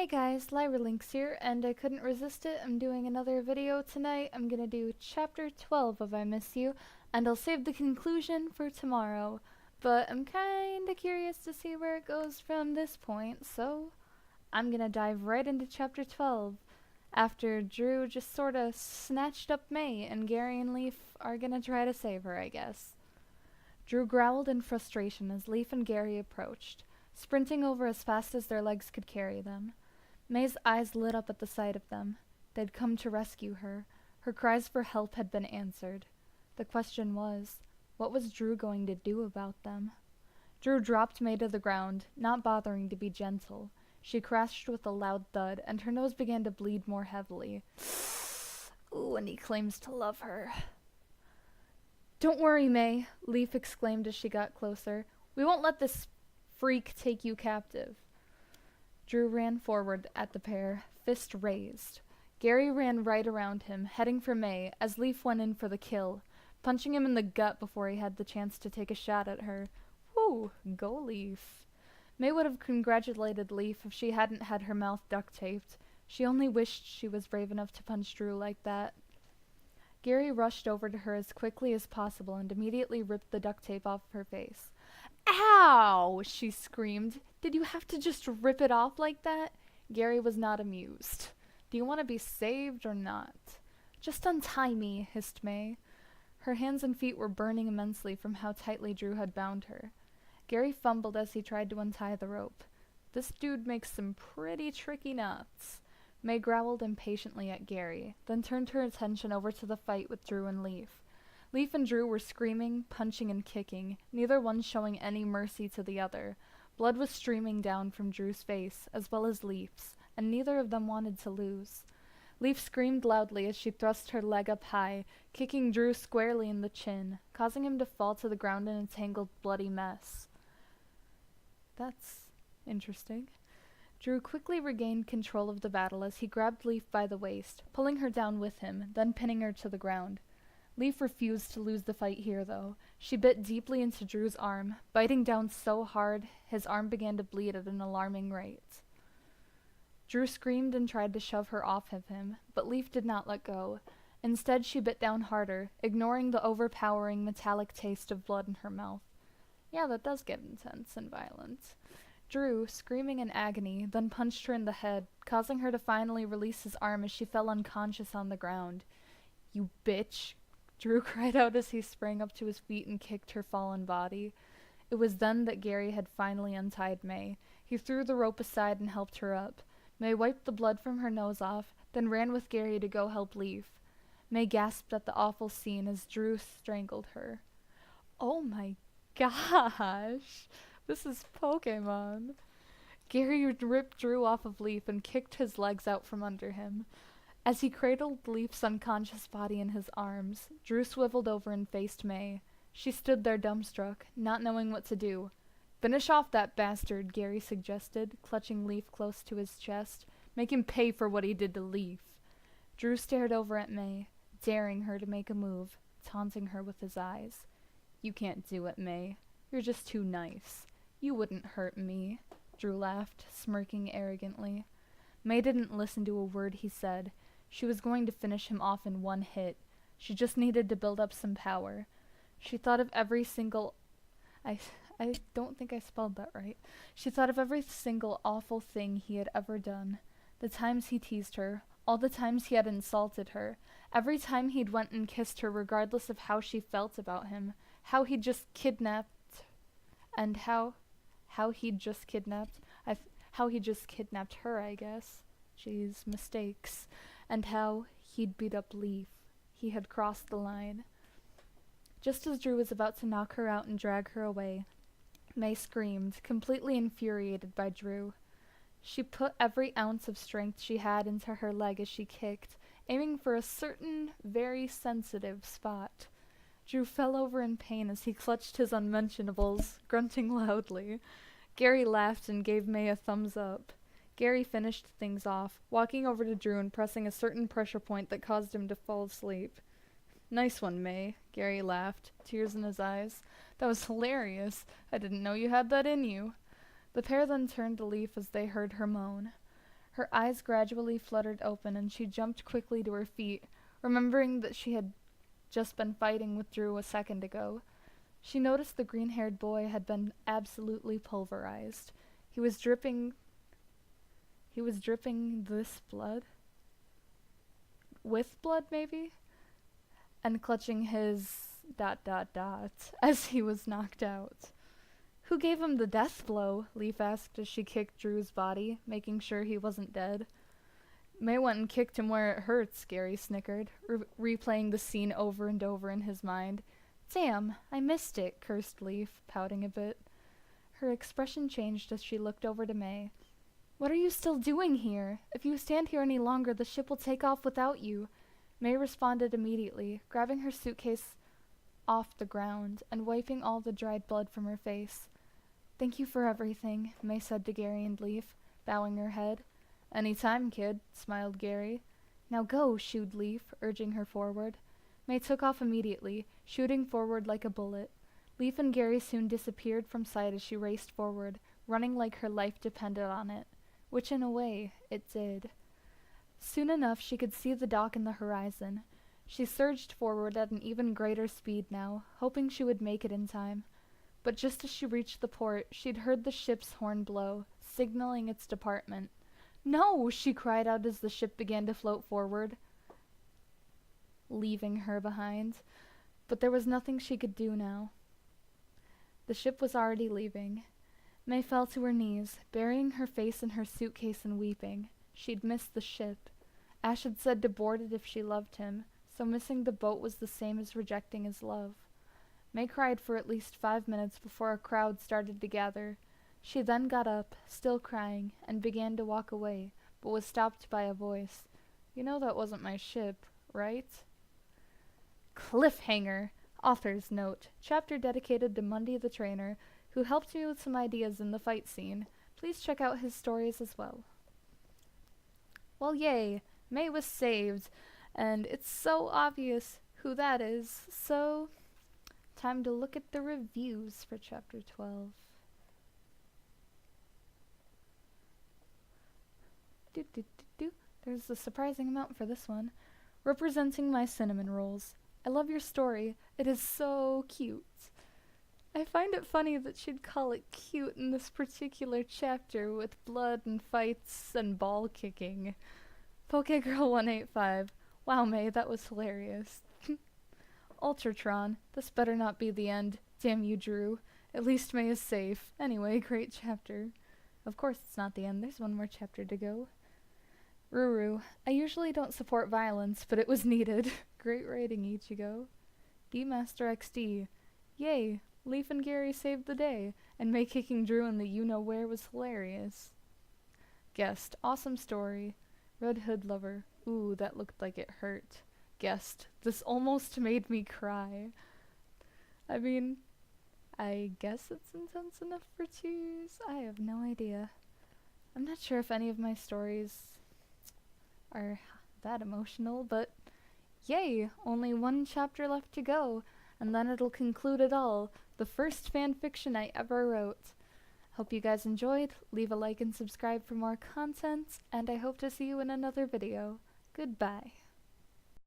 Hey guys, Lyra Linx here, and I couldn't resist it. I'm doing another video tonight. I'm gonna do chapter 12 of I Miss You, and I'll save the conclusion for tomorrow. But I'm kinda curious to see where it goes from this point, so I'm gonna dive right into chapter 12. After Drew just sorta snatched up May, and Gary and Leaf are gonna try to save her, I guess. Drew growled in frustration as Leaf and Gary approached, sprinting over as fast as their legs could carry them. May's eyes lit up at the sight of them. They'd come to rescue her. Her cries for help had been answered. The question was, what was Drew going to do about them? Drew dropped May to the ground, not bothering to be gentle. She crashed with a loud thud, and her nose began to bleed more heavily. Ooh, and he claims to love her. Don't worry, May, Leaf exclaimed as she got closer. We won't let this freak take you captive. Drew ran forward at the pair, fist raised. Gary ran right around him, heading for May, as Leaf went in for the kill, punching him in the gut before he had the chance to take a shot at her. Whew, go Leaf. May would have congratulated Leaf if she hadn't had her mouth duct taped. She only wished she was brave enough to punch Drew like that. Gary rushed over to her as quickly as possible and immediately ripped the duct tape off her face. Ow! She screamed. Did you have to just rip it off like that? Gary was not amused. Do you want to be saved or not? Just untie me, hissed May. Her hands and feet were burning immensely from how tightly Drew had bound her. Gary fumbled as he tried to untie the rope. This dude makes some pretty tricky knots. May growled impatiently at Gary, then turned her attention over to the fight with Drew and Leaf. Leaf and Drew were screaming, punching, and kicking, neither one showing any mercy to the other. Blood was streaming down from Drew's face, as well as Leaf's, and neither of them wanted to lose. Leaf screamed loudly as she thrust her leg up high, kicking Drew squarely in the chin, causing him to fall to the ground in a tangled, bloody mess. That's interesting. Drew quickly regained control of the battle as he grabbed Leaf by the waist, pulling her down with him, then pinning her to the ground. Leaf refused to lose the fight here, though. She bit deeply into Drew's arm, biting down so hard his arm began to bleed at an alarming rate. Drew screamed and tried to shove her off of him, but Leaf did not let go. Instead, she bit down harder, ignoring the overpowering metallic taste of blood in her mouth. Yeah, that does get intense and violent. Drew, screaming in agony, then punched her in the head, causing her to finally release his arm as she fell unconscious on the ground. You bitch! Drew cried out as he sprang up to his feet and kicked her fallen body. It was then that Gary had finally untied May. He threw the rope aside and helped her up. May wiped the blood from her nose off, then ran with Gary to go help Leaf. May gasped at the awful scene as Drew strangled her. Oh my gosh! This is Pokemon. Gary ripped Drew off of Leaf and kicked his legs out from under him. As he cradled Leaf's unconscious body in his arms, Drew swiveled over and faced May. She stood there dumbstruck, not knowing what to do. Finish off that bastard, Gary suggested, clutching Leaf close to his chest. Make him pay for what he did to Leaf. Drew stared over at May, daring her to make a move, taunting her with his eyes. You can't do it, May. You're just too nice. You wouldn't hurt me, Drew laughed, smirking arrogantly. May didn't listen to a word he said. She was going to finish him off in one hit. She just needed to build up some power. She thought of every single... I don't think I spelled that right. She thought of every single awful thing he had ever done. The times he teased her, all the times he had insulted her, every time he'd went and kissed her regardless of how she felt about him, how he'd just kidnapped... and how he'd just kidnapped... how he just kidnapped her, I guess. Jeez, mistakes. And how he'd beat up Leaf. He had crossed the line. Just as Drew was about to knock her out and drag her away, May screamed, completely infuriated by Drew. She put every ounce of strength she had into her leg as she kicked, aiming for a certain, very sensitive spot. Drew fell over in pain as he clutched his unmentionables, grunting loudly. Gary laughed and gave May a thumbs up. Gary finished things off, walking over to Drew and pressing a certain pressure point that caused him to fall asleep. Nice one, May, Gary laughed, tears in his eyes. That was hilarious. I didn't know you had that in you. The pair then turned to Leaf as they heard her moan. Her eyes gradually fluttered open and she jumped quickly to her feet, remembering that she had just been fighting with Drew a second ago. She noticed the green-haired boy had been absolutely pulverized. He was dripping this blood? With blood, maybe? And clutching his ... as he was knocked out. Who gave him the death blow? Leaf asked as she kicked Drew's body, making sure he wasn't dead. May went and kicked him where it hurts, Gary snickered, replaying the scene over and over in his mind. Damn, I missed it, cursed Leaf, pouting a bit. Her expression changed as she looked over to May. What are you still doing here? If you stand here any longer, the ship will take off without you. May responded immediately, grabbing her suitcase off the ground and wiping all the dried blood from her face. Thank you for everything, May said to Gary and Leaf, bowing her head. Any time, kid, smiled Gary. Now go, shooed Leaf, urging her forward. May took off immediately, shooting forward like a bullet. Leaf and Gary soon disappeared from sight as she raced forward, running like her life depended on it, which in a way it did. Soon enough she could see the dock in the horizon. She surged forward at an even greater speed now, hoping she would make it in time. But just as she reached the port, she'd heard the ship's horn blow, signaling its department. No! She cried out as the ship began to float forward, leaving her behind. But there was nothing she could do now. The ship was already leaving. May fell to her knees, burying her face in her suitcase and weeping. She'd missed the ship. Ash had said to board it if she loved him, so missing the boat was the same as rejecting his love. May cried for at least 5 minutes before a crowd started to gather. She then got up, still crying, and began to walk away, but was stopped by a voice. You know that wasn't my ship, right? Cliffhanger! Author's note. Chapter dedicated to Mundy the Trainer, who helped me with some ideas in the fight scene. Please check out his stories as well. Well, yay! May was saved, and it's so obvious who that is, so time to look at the reviews for Chapter 12. There's a surprising amount for this one. Representing my cinnamon rolls. I love your story. It is so cute. I find it funny that she'd call it cute in this particular chapter with blood and fights and ball kicking. PokeGirl185. Wow, May, that was hilarious. Ultratron. This better not be the end. Damn you, Drew. At least May is safe. Anyway, great chapter. Of course it's not the end. There's one more chapter to go. Ruru. I usually don't support violence, but it was needed. Great writing, Ichigo. D-Master XD. Yay! Leaf and Gary saved the day, and May kicking Drew in the you-know-where was hilarious. Guest. Awesome story. Red Hood Lover. Ooh, that looked like it hurt. Guest. This almost made me cry. I mean, I guess it's intense enough for tears. I have no idea. I'm not sure if any of my stories are that emotional, but yay! Only one chapter left to go, and then it'll conclude it all. The first fanfiction I ever wrote. Hope you guys enjoyed. Leave a like and subscribe for more content, and I hope to see you in another video. Goodbye.